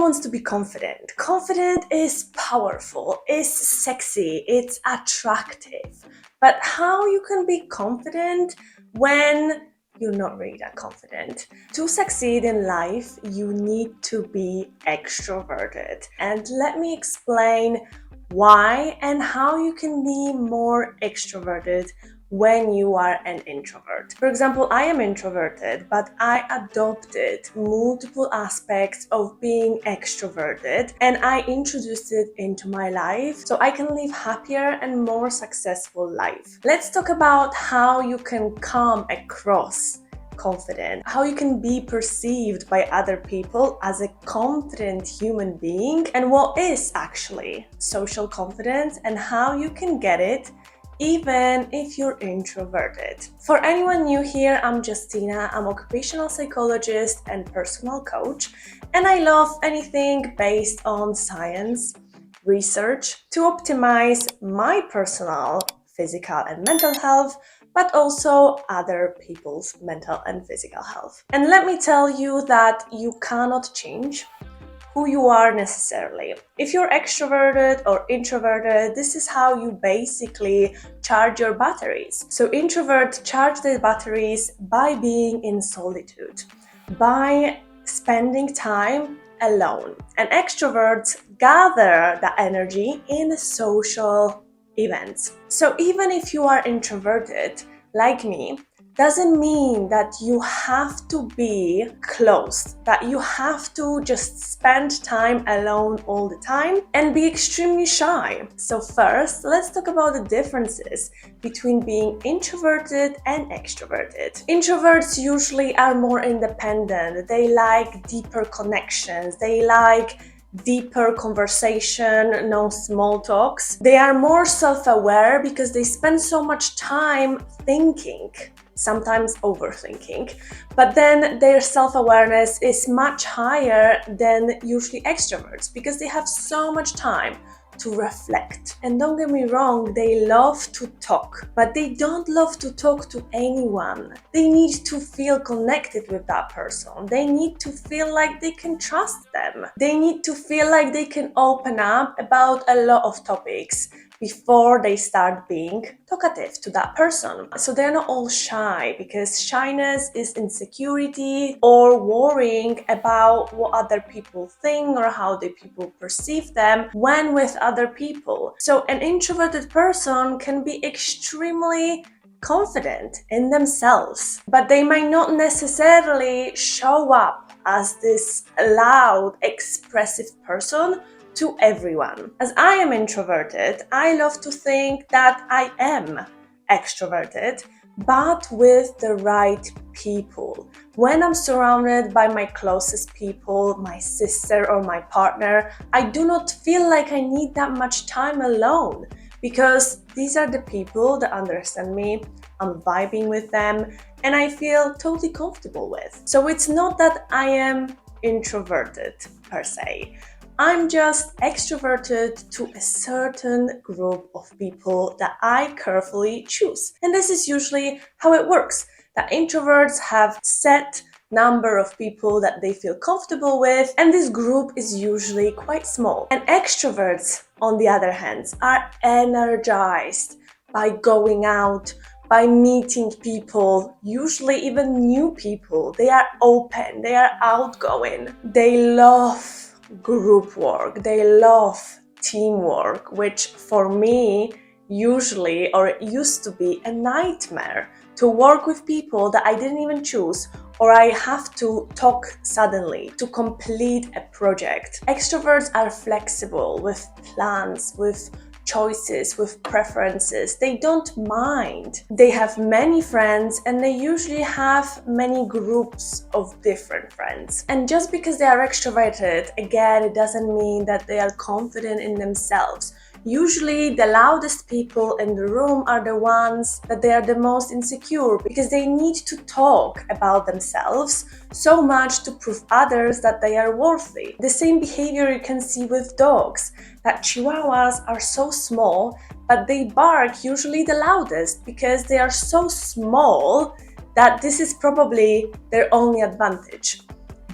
wants to be confident. Confident is powerful, it's sexy, it's attractive. But how you can be confident when you're not really that confident? To succeed in life, you need to be extroverted. And let me explain why and how you can be more extroverted when you are an introvert. For example, I am introverted, but I adopted multiple aspects of being extroverted and I introduced it into my life so I can live happier and more successful life. Let's talk about how you can come across confident, how you can be perceived by other people as a confident human being, and what is actually social confidence and how you can get it even if you're introverted. For anyone new here, I'm Justina. I'm occupational psychologist and personal coach, and I love anything based on science, research to optimize my personal, physical and mental health, but also other people's mental and physical health. And let me tell you that you cannot change who you are necessarily. If you're extroverted or introverted, this is how you basically charge your batteries. So introverts charge their batteries by being in solitude, by spending time alone. And extroverts gather the energy in social events. So even if you are introverted, like me, doesn't mean that you have to be closed, that you have to just spend time alone all the time and be extremely shy. So first, let's talk about the differences between being introverted and extroverted. Introverts usually are more independent. They like deeper connections. They like deeper conversation, no small talks. They are more self-aware because they spend so much time thinking, sometimes overthinking, but then their self-awareness is much higher than usually extroverts because they have so much time to reflect. And don't get me wrong, they love to talk, but they don't love to talk to anyone. They need to feel connected with that person. They need to feel like they can trust them. They need to feel like they can open up about a lot of topics before they start being talkative to that person. So they're not all shy, because shyness is insecurity or worrying about what other people think or how the people perceive them when with other people. So an introverted person can be extremely confident in themselves, but they might not necessarily show up as this loud, expressive person to everyone. As I am introverted, I love to think that I am extroverted, but with the right people. When I'm surrounded by my closest people, my sister or my partner, I do not feel like I need that much time alone, because these are the people that understand me, I'm vibing with them, and I feel totally comfortable with. So it's not that I am introverted per se. I'm just extroverted to a certain group of people that I carefully choose. And this is usually how it works. That introverts have set number of people that they feel comfortable with, and this group is usually quite small. And extroverts, on the other hand, are energized by going out, by meeting people, usually even new people. They are open, they are outgoing, they love group work, they love teamwork, which for me usually, or it used to be, a nightmare to work with people that I didn't even choose, or I have to talk suddenly to complete a project. Extroverts are flexible with plans, with choices, with preferences. They don't mind. They have many friends and they usually have many groups of different friends. And just because they are extroverted, again, it doesn't mean that they are confident in themselves. Usually the loudest people in the room are the ones that they are the most insecure, because they need to talk about themselves so much to prove others that they are worthy. The same behavior you can see with dogs, that chihuahuas are so small, but they bark usually the loudest because they are so small that this is probably their only advantage.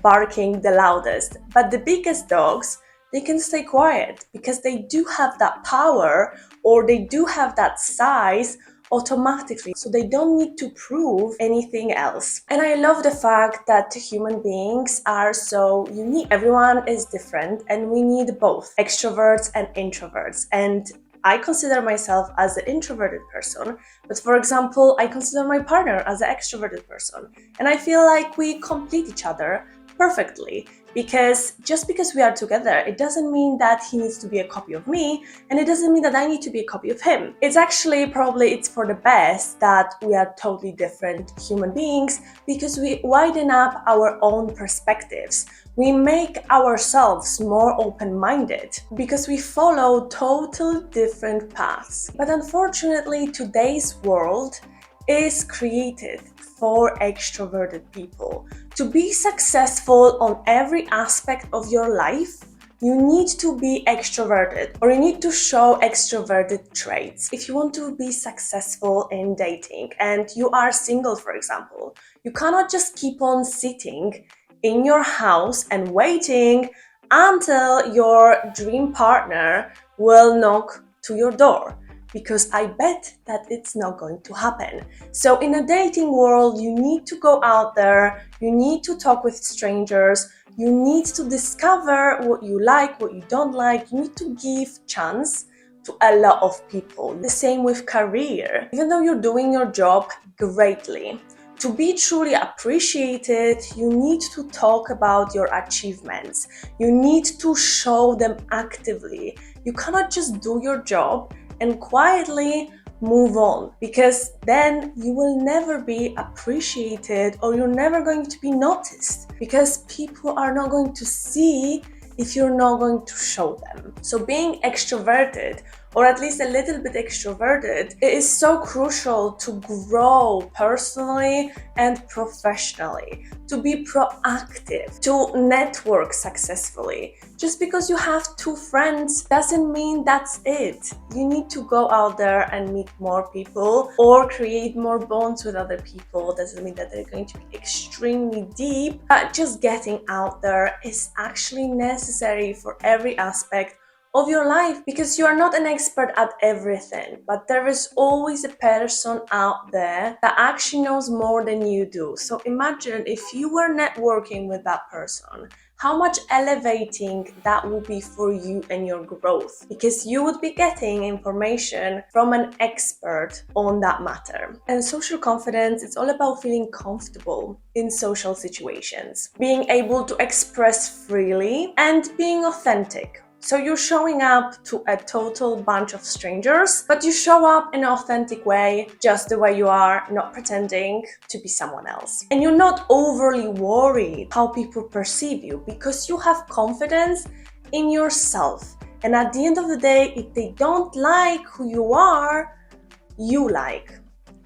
barking the loudest. But the biggest dogs, they can stay quiet because they do have that power, or they do have that size automatically, so they don't need to prove anything else. And I love the fact that human beings are so unique. Everyone is different, and we need both extroverts and introverts. And I consider myself as an introverted person, but for example, I consider my partner as an extroverted person. And I feel like we complete each other perfectly, because just because we are together, it doesn't mean that he needs to be a copy of me, and it doesn't mean that I need to be a copy of him. It's actually it's for the best that we are totally different human beings, because we widen up our own perspectives. We make ourselves more open-minded because we follow totally different paths. But unfortunately, today's world is created for extroverted people. To be successful on every aspect of your life, you need to be extroverted, or you need to show extroverted traits. If you want to be successful in dating and you are single, for example, you cannot just keep on sitting in your house and waiting until your dream partner will knock to your door, because I bet that it's not going to happen. So in a dating world, you need to go out there, you need to talk with strangers, you need to discover what you like, what you don't like, you need to give chance to a lot of people. The same with career. Even though you're doing your job greatly, to be truly appreciated, you need to talk about your achievements. You need to show them actively. You cannot just do your job and quietly move on, because then you will never be appreciated, or you're never going to be noticed, because people are not going to see if you're not going to show them. So being extroverted, or at least a little bit extroverted, it is so crucial to grow personally and professionally, to be proactive, to network successfully. Just because you have 2 friends doesn't mean that's it. You need to go out there and meet more people, or create more bonds with other people. Doesn't mean that they're going to be extremely deep, but just getting out there is actually necessary for every aspect of your life, because you are not an expert at everything, but there is always a person out there that actually knows more than you do. So imagine if you were networking with that person, how much elevating that would be for you and your growth, because you would be getting information from an expert on that matter. And social confidence, it's all about feeling comfortable in social situations, being able to express freely and being authentic. So you're showing up to a total bunch of strangers, but you show up in an authentic way, just the way you are, not pretending to be someone else. And you're not overly worried how people perceive you, because you have confidence in yourself. And at the end of the day, if they don't like who you are, you like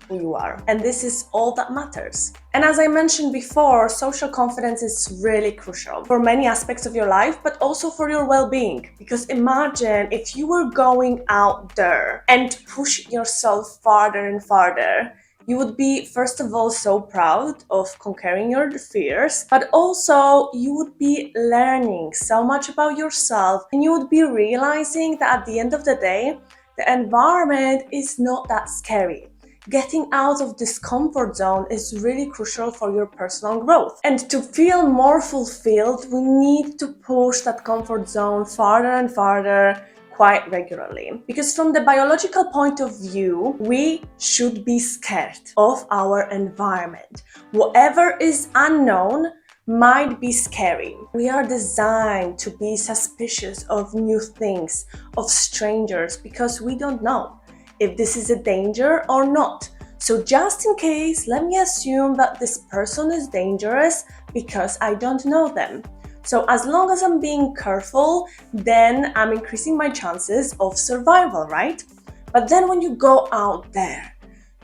who you are. And this is all that matters. And as I mentioned before, social confidence is really crucial for many aspects of your life, but also for your well-being. Because imagine if you were going out there and push yourself farther and farther, you would be, first of all, so proud of conquering your fears, but also you would be learning so much about yourself, and you would be realizing that at the end of the day, the environment is not that scary. Getting out of this comfort zone is really crucial for your personal growth. And to feel more fulfilled, we need to push that comfort zone farther and farther quite regularly. Because from the biological point of view, we should be scared of our environment. Whatever is unknown might be scary. We are designed to be suspicious of new things, of strangers, because we don't know if this is a danger or not. So just in case, let me assume that this person is dangerous because I don't know them. So as long as I'm being careful, then I'm increasing my chances of survival, right? But then when you go out there,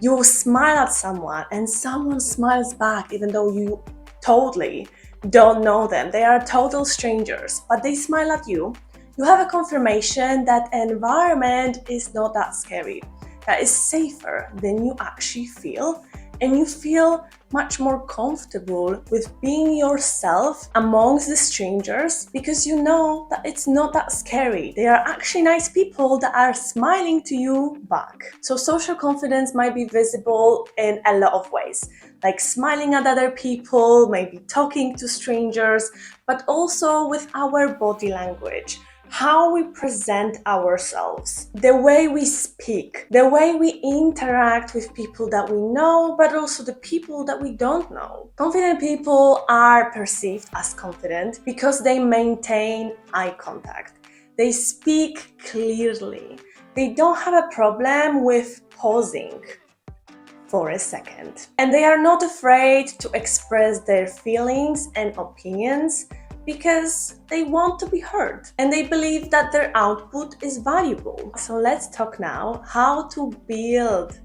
you smile at someone and someone smiles back, even though you totally don't know them. They are total strangers, but they smile at you. You have a confirmation that environment is not that scary. that is safer than you actually feel, and you feel much more comfortable with being yourself amongst the strangers because you know that it's not that scary. They are actually nice people that are smiling to you back. So social confidence might be visible in a lot of ways, like smiling at other people, maybe talking to strangers, but also with our body language. How we present ourselves, the way we speak, the way we interact with people that we know, but also the people that we don't know. Confident people are perceived as confident because they maintain eye contact. They speak clearly. They don't have a problem with pausing for a second. And they are not afraid to express their feelings and opinions because they want to be heard and they believe that their output is valuable. So let's talk now how to build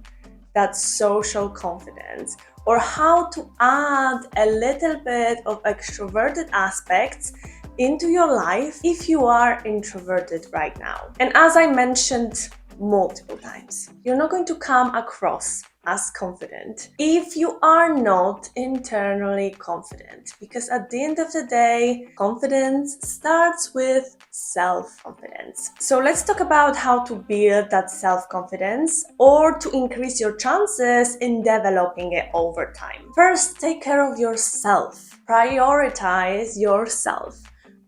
that social confidence, or how to add a little bit of extroverted aspects into your life if you are introverted right now. And as I mentioned multiple times, you're not going to come across as confident if you are not internally confident, because at the end of the day, confidence starts with self-confidence. So let's talk about how to build that self-confidence or to increase your chances in developing it over time. First, take care of yourself. Prioritize yourself.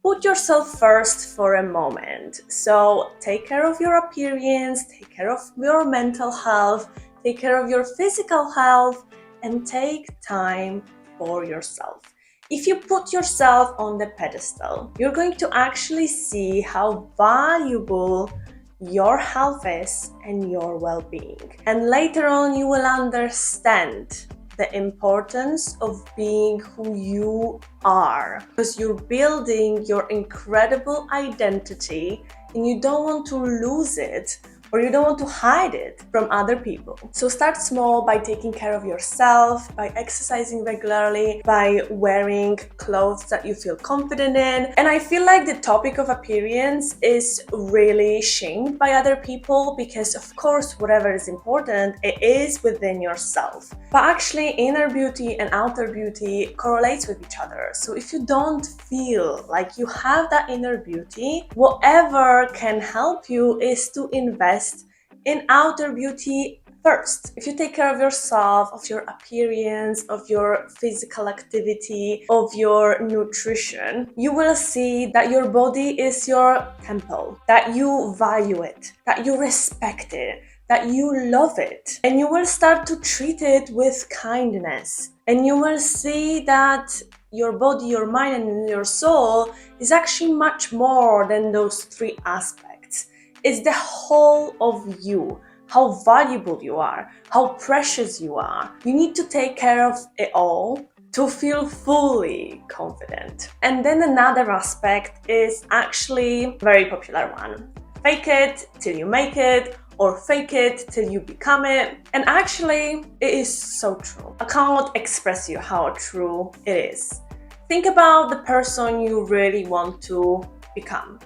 Put yourself first for a moment. So take care of your appearance, take care of your mental health, take care of your physical health, and take time for yourself. If you put yourself on the pedestal, you're going to actually see how valuable your health is and your well-being. And later on, you will understand the importance of being who you are, because you're building your incredible identity and you don't want to lose it, or you don't want to hide it from other people. So start small by taking care of yourself, by exercising regularly, by wearing clothes that you feel confident in. And I feel like the topic of appearance is really shamed by other people because, of course, whatever is important, it is within yourself. But actually, inner beauty and outer beauty correlates with each other. So if you don't feel like you have that inner beauty, whatever can help you is to invest in outer beauty first. If you take care of yourself, of your appearance, of your physical activity, of your nutrition, you will see that your body is your temple, that you value it, that you respect it, that you love it, and you will start to treat it with kindness. And you will see that your body, your mind, and your soul is actually much more than those three aspects. It's the whole of you, how valuable you are, how precious you are. You need to take care of it all to feel fully confident. And then another aspect is actually a very popular one. Fake it till you make it, or fake it till you become it. And actually, it is so true. I can't express you how true it is. Think about the person you really want to become.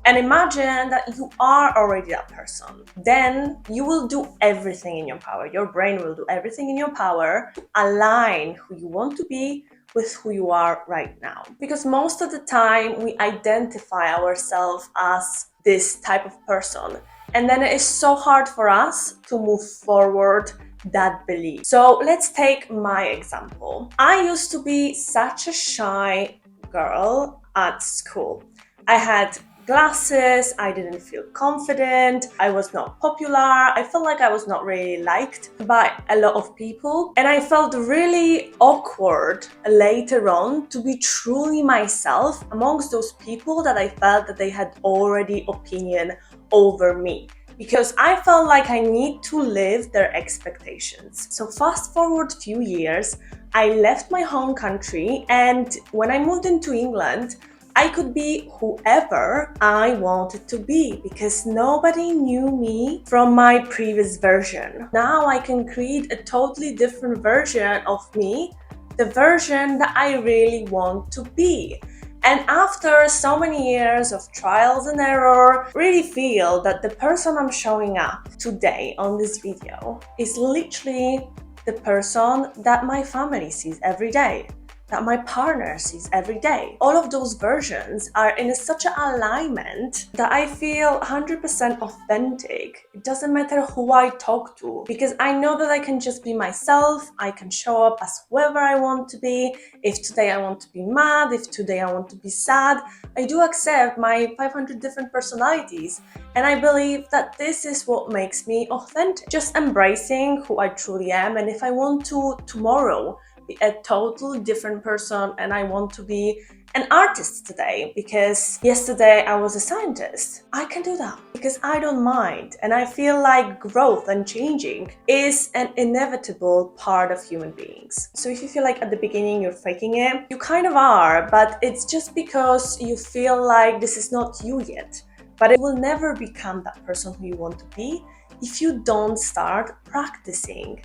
And imagine that you are already that person. Then you will do everything in your power. Your brain will do everything in your power to align who you want to be with who you are right now. Because most of the time we identify ourselves as this type of person. And then it is so hard for us to move forward that belief. So let's take my example. I used to be such a shy girl at school. I had glasses, I didn't feel confident, I was not popular, I felt like I was not really liked by a lot of people, and I felt really awkward later on to be truly myself amongst those people that I felt that they had already opinion over me, because I felt like I need to live their expectations. So fast forward a few years, I left my home country, and when I moved into England, I could be whoever I wanted to be because nobody knew me from my previous version. Now I can create a totally different version of me, the version that I really want to be. And after so many years of trials and error, really feel that the person I'm showing up today on this video is literally the person that my family sees every day, that my partner sees every day. All of those versions are in such an alignment that I feel 100% authentic. It doesn't matter who I talk to, because I know that I can just be myself. I can show up as whoever I want to be. If today I want to be mad, if today I want to be sad, I do accept my 500 different personalities. And I believe that this is what makes me authentic. Just embracing who I truly am. And if I want to tomorrow be a totally different person, and I want to be an artist today because yesterday I was a scientist, I can do that because I don't mind. And I feel like growth and changing is an inevitable part of human beings. So if you feel like at the beginning you're faking it, you kind of are, but it's just because you feel like this is not you yet. But it will never become that person who you want to be if you don't start practicing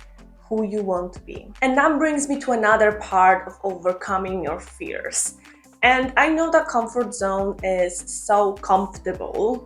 who you want to be. And that brings me to another part of overcoming your fears. And I know that comfort zone is so comfortable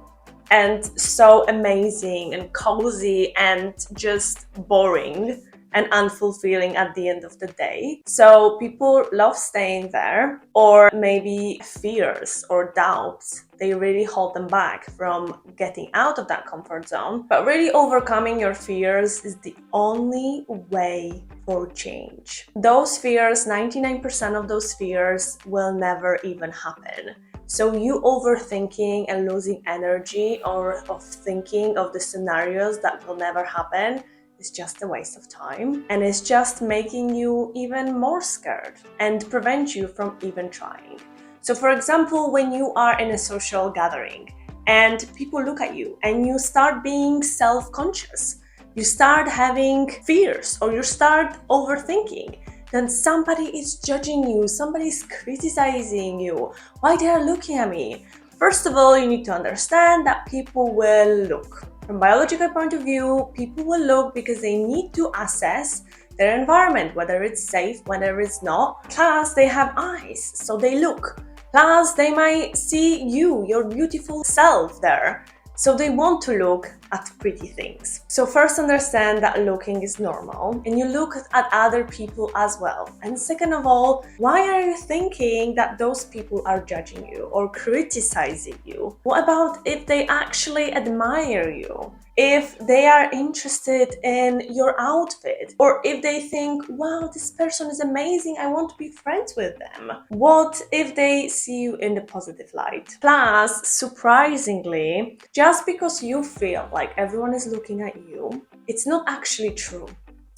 and so amazing and cozy and just boring and unfulfilling at the end of the day. So people love staying there, or maybe fears or doubts, they really hold them back from getting out of that comfort zone. But really overcoming your fears is the only way for change. Those fears, 99% of those fears will never even happen. So you overthinking and losing energy or of thinking of the scenarios that will never happen is just a waste of time, and it's just making you even more scared and prevent you from even trying. So for example, when you are in a social gathering and people look at you and you start being self-conscious, you start having fears or you start overthinking, then somebody is judging you, somebody's criticizing you. Why they are looking at me? First of all, you need to understand that people will look. From a biological point of view, people will look because they need to assess their environment, whether it's safe, whether it's not. Plus, they have eyes, so they look. Plus, they might see you, your beautiful self there. So they want to look at pretty things. So first understand that looking is normal, and you look at other people as well. And second of all, why are you thinking that those people are judging you or criticizing you? What about if they actually admire you? If they are interested in your outfit, or if they think, wow, this person is amazing, I want to be friends with them. What if they see you in the positive light? Plus, surprisingly, just because you feel like everyone is looking at you, it's not actually true.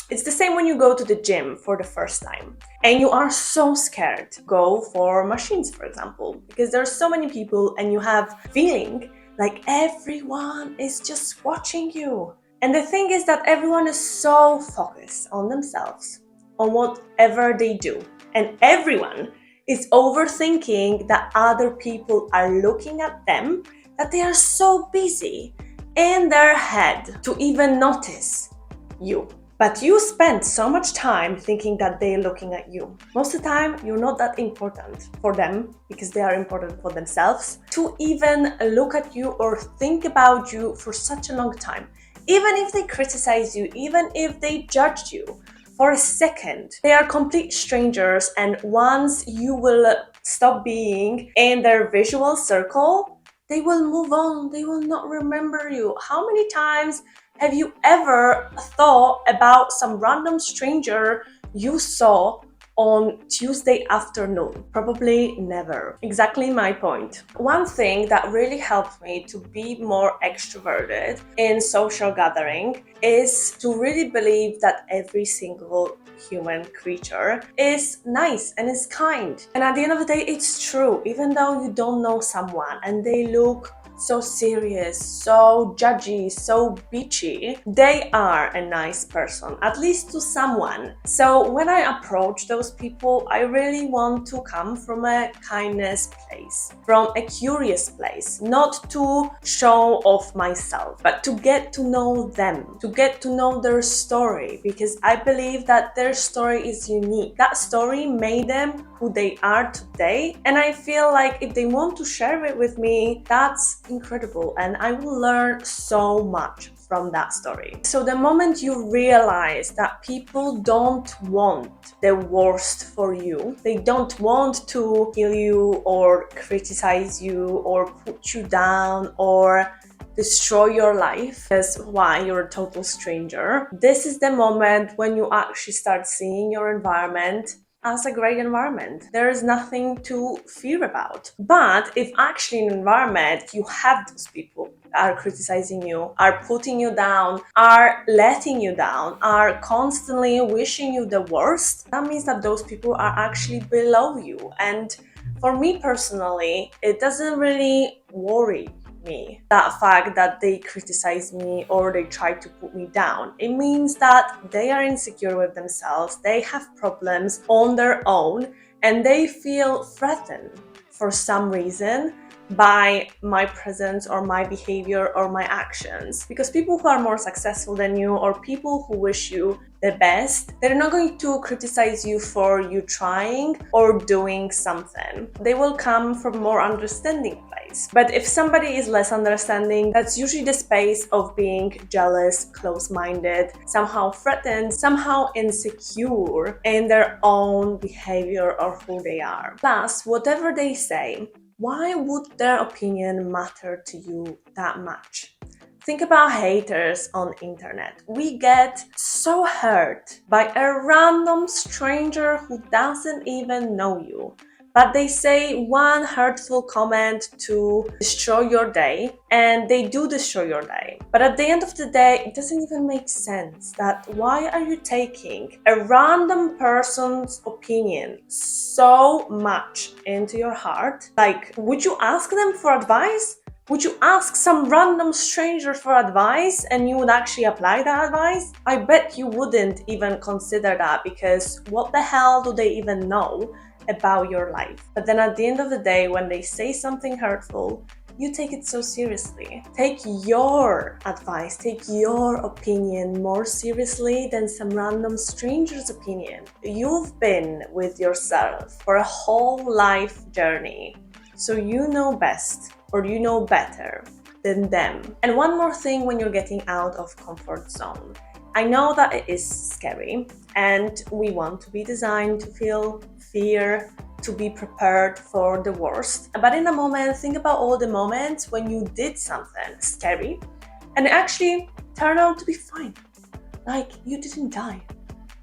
It's the same when you go to the gym for the first time and you are so scared to go for machines, for example, because there are so many people and you have feeling like everyone is just watching you. And the thing is that everyone is so focused on themselves, on whatever they do. And everyone is overthinking that other people are looking at them, that they are so busy in their head to even notice you. But you spend so much time thinking that they're looking at you. Most of the time, you're not that important for them because they are important for themselves to even look at you or think about you for such a long time. Even if they criticize you, even if they judged you for a second, they are complete strangers. And once you will stop being in their visual circle, they will move on. They will not remember you. How many times have you ever thought about some random stranger you saw on Tuesday afternoon? Probably never. Exactly my point. One thing that really helped me to be more extroverted in social gathering is to really believe that every single human creature is nice and is kind. And at the end of the day, it's true. Even though you don't know someone and they look so serious, so judgy, so bitchy, they are a nice person, at least to someone. So when I approach those people, I really want to come from a kindness place, from a curious place, not to show off myself, but to get to know them, to get to know their story, because I believe that their story is unique. That story made them who they are today, and I feel like if they want to share it with me, that's incredible, and I will learn so much from that story. So the moment you realize that people don't want the worst for you, they don't want to kill you or criticize you or put you down or destroy your life because why, you're a total stranger, this is the moment when you actually start seeing your environment as a great environment. There is nothing to fear about. But if actually in an environment you have those people that are criticizing you, are putting you down, are letting you down, are constantly wishing you the worst, that means that those people are actually below you. And for me personally, it doesn't really worry me, that fact that they criticize me or they try to put me down. It means that they are insecure with themselves, they have problems on their own, and they feel threatened for some reason by my presence or my behavior or my actions. Because people who are more successful than you or people who wish you the best, they're not going to criticize you for you trying or doing something. They will come from a more understanding place. But if somebody is less understanding, that's usually the space of being jealous, close-minded, somehow threatened, somehow insecure in their own behavior or who they are. Plus, whatever they say, why would their opinion matter to you that much? Think about haters on internet. We get so hurt by a random stranger who doesn't even know you, but they say one hurtful comment to destroy your day, and they do destroy your day. But at the end of the day, it doesn't even make sense that why are you taking a random person's opinion so much into your heart? Like, would you ask them for advice? Would you ask some random stranger for advice and you would actually apply that advice? I bet you wouldn't even consider that, because what the hell do they even know about your life? But then at the end of the day, when they say something hurtful, you take it so seriously. Take your advice, take your opinion more seriously than some random stranger's opinion. You've been with yourself for a whole life journey, so you know best, or you know better than them. And one more thing, when you're getting out of comfort zone, I know that it is scary and we want to be designed to feel fear, to be prepared for the worst. But in a moment, think about all the moments when you did something scary and it actually turned out to be fine. Like, you didn't die.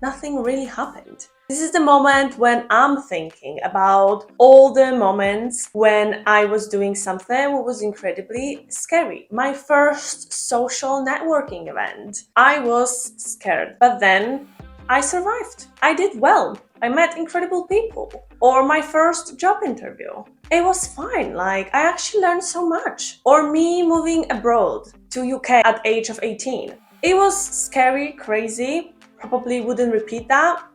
Nothing really happened. This is the moment when I'm thinking about all the moments when I was doing something that was incredibly scary. My first social networking event. I was scared, but then I survived. I did well. I met incredible people. Or my first job interview. It was fine. Like, I actually learned so much. Or me moving abroad to UK at age of 18. It was scary, crazy. Probably wouldn't repeat that.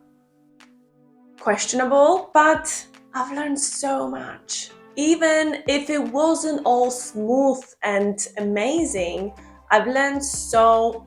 Questionable, but I've learned so much. Even if it wasn't all smooth and amazing, I've learned so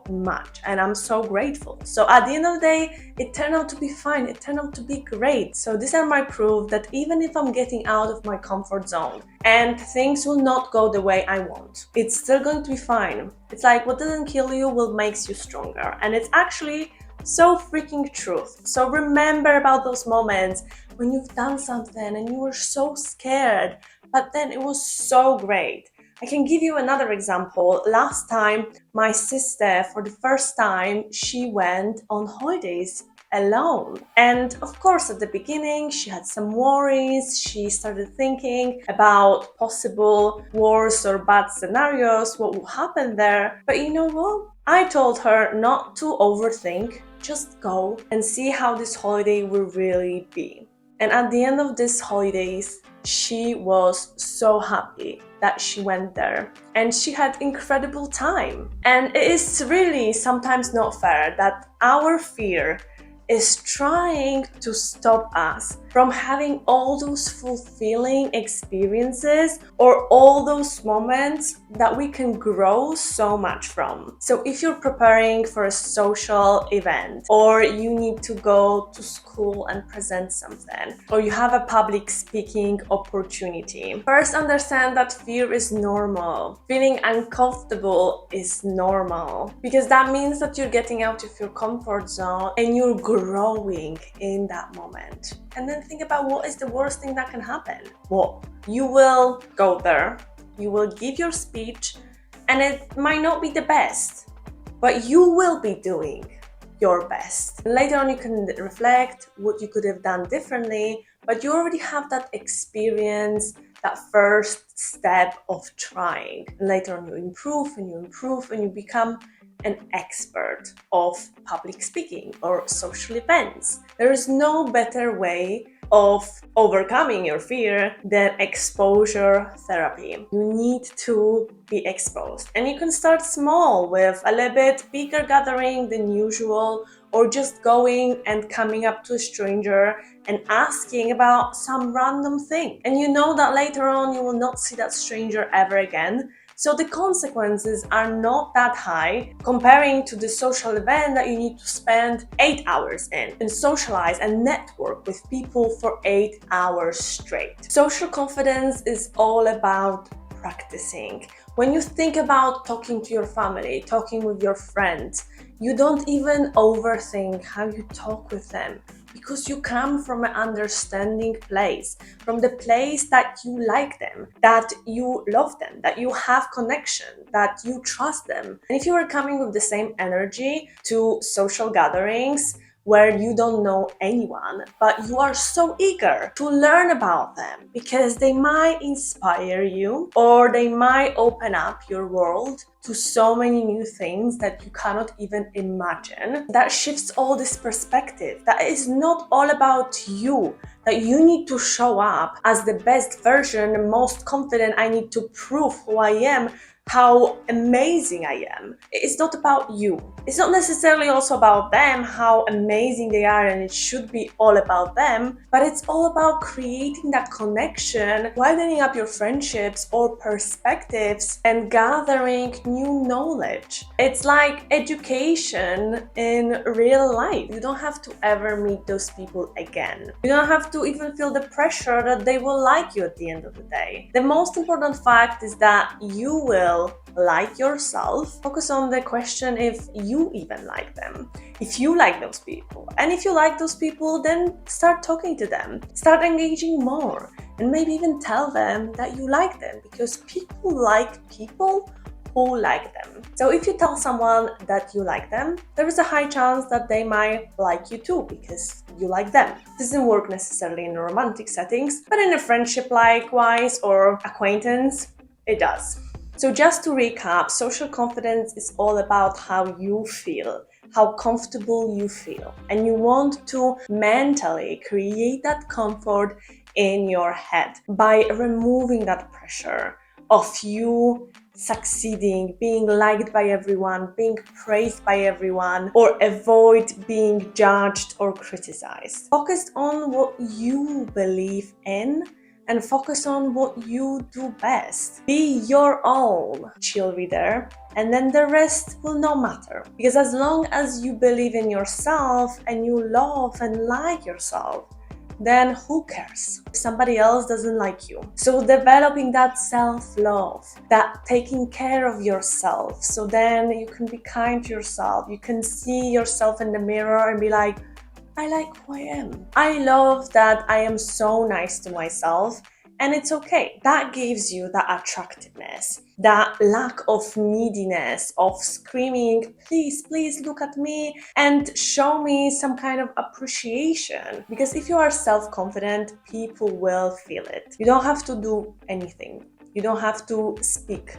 much, and I'm so grateful. So at the end of the day, it turned out to be fine, it turned out to be great. So these are my proof that even if I'm getting out of my comfort zone and things will not go the way I want, it's still going to be fine. It's like, what doesn't kill you will makes you stronger, and it's actually so freaking truth. So remember about those moments when you've done something and you were so scared, but then it was so great. I can give you another example. Last time, my sister, for the first time, she went on holidays alone. And of course, at the beginning, she had some worries. She started thinking about possible worse or bad scenarios, what will happen there. But you know what? I told her not to overthink, just go and see how this holiday will really be. And at the end of these holidays, she was so happy that she went there and she had incredible time. And it is really sometimes not fair that our fear is trying to stop us from having all those fulfilling experiences or all those moments that we can grow so much from. So if you're preparing for a social event, or you need to go to school and present something, or you have a public speaking opportunity, first understand that fear is normal. Feeling uncomfortable is normal, because that means that you're getting out of your comfort zone and you're growing in that moment. And then think about what is the worst thing that can happen. Well, you will go there, you will give your speech, and it might not be the best, but you will be doing your best. And later on you can reflect what you could have done differently, but you already have that experience, that first step of trying. And later on you improve and you improve and you become an expert of public speaking or social events. There is no better way of overcoming your fear than exposure therapy. You need to be exposed, and you can start small with a little bit bigger gathering than usual, or just going and coming up to a stranger and asking about some random thing. And you know that later on you will not see that stranger ever again. So the consequences are not that high comparing to the social event that you need to spend 8 hours in and socialize and network with people for 8 hours straight. Social confidence is all about practicing. When you think about talking to your family, talking with your friends, you don't even overthink how you talk with them, because you come from an understanding place, from the place that you like them, that you love them, that you have connection, that you trust them. And if you are coming with the same energy to social gatherings where you don't know anyone, but you are so eager to learn about them because they might inspire you, or they might open up your world to so many new things that you cannot even imagine. That shifts all this perspective. That is not all about you, that you need to show up as the best version, the most confident, I need to prove who I am, how amazing I am. It's not about you. It's not necessarily also about them, how amazing they are, and it should be all about them, but it's all about creating that connection, widening up your friendships or perspectives, and gathering new knowledge. It's like education in real life. You don't have to ever meet those people again. You don't have to even feel the pressure that they will like you at the end of the day. The most important fact is that you will like yourself. Focus on the question if you even like them, if you like those people. And if you like those people, then start talking to them, start engaging more, and maybe even tell them that you like them, because people like people who like them. So if you tell someone that you like them, there is a high chance that they might like you too, because you like them. This doesn't work necessarily in romantic settings, but in a friendship likewise or acquaintance, it does. So just to recap, social confidence is all about how you feel, how comfortable you feel. And you want to mentally create that comfort in your head by removing that pressure of you succeeding, being liked by everyone, being praised by everyone, or avoid being judged or criticized. Focus on what you believe in and focus on what you do best. Be your own cheerleader, and then the rest will not matter. Because as long as you believe in yourself and you love and like yourself, then who cares if somebody else doesn't like you? So developing that self-love, that taking care of yourself, so then you can be kind to yourself. You can see yourself in the mirror and be like, I like who I am. I love that I am so nice to myself, and it's okay. That gives you that attractiveness, that lack of neediness, of screaming, please, please look at me and show me some kind of appreciation. Because if you are self-confident, people will feel it. You don't have to do anything. You don't have to speak.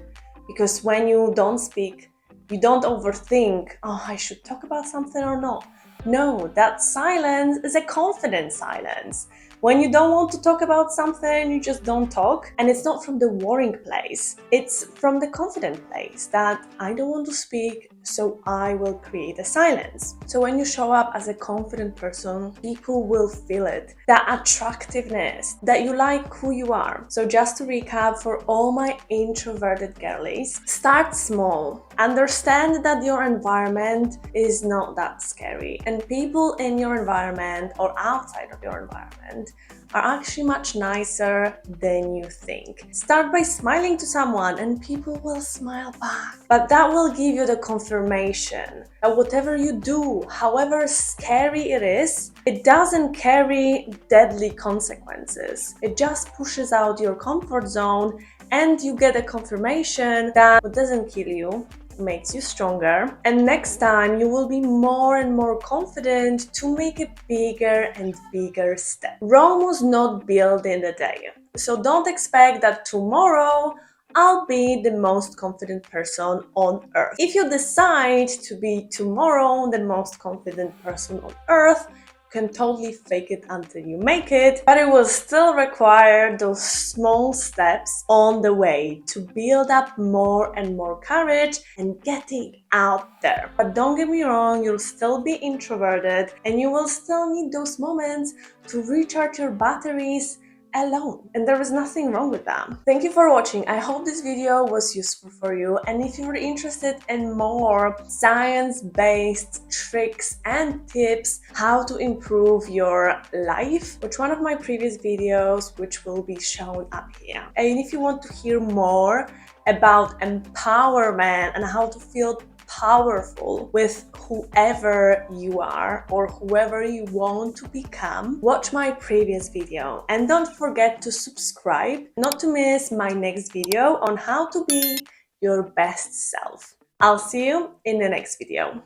Because when you don't speak, you don't overthink, oh, I should talk about something or not. No, that silence is a confident silence. When you don't want to talk about something, you just don't talk. And it's not from the worrying place. It's from the confident place that I don't want to speak, so I will create a silence. So when you show up as a confident person, people will feel it. That attractiveness, that you like who you are. So just to recap for all my introverted girlies, start small. Understand that your environment is not that scary. And people in your environment or outside of your environment are actually much nicer than you think. Start by smiling to someone and people will smile back. But that will give you the confirmation that whatever you do, however scary it is, it doesn't carry deadly consequences. It just pushes out your comfort zone and you get a confirmation that what doesn't kill you makes you stronger, and next time you will be more and more confident to make a bigger and bigger step. Rome was not built in a day, so don't expect that tomorrow I'll be the most confident person on earth. If you decide to be tomorrow the most confident person on earth, can totally fake it until you make it, but it will still require those small steps on the way to build up more and more courage and getting out there. But don't get me wrong, you'll still be introverted and you will still need those moments to recharge your batteries alone, and there is nothing wrong with that. Thank you for watching. I hope this video was useful for you, and if you're interested in more science-based tricks and tips how to improve your life, watch one of my previous videos which will be shown up here. And if you want to hear more about empowerment and how to feel powerful with whoever you are or whoever you want to become, watch my previous video and don't forget to subscribe not to miss my next video on how to be your best self. I'll see you in the next video.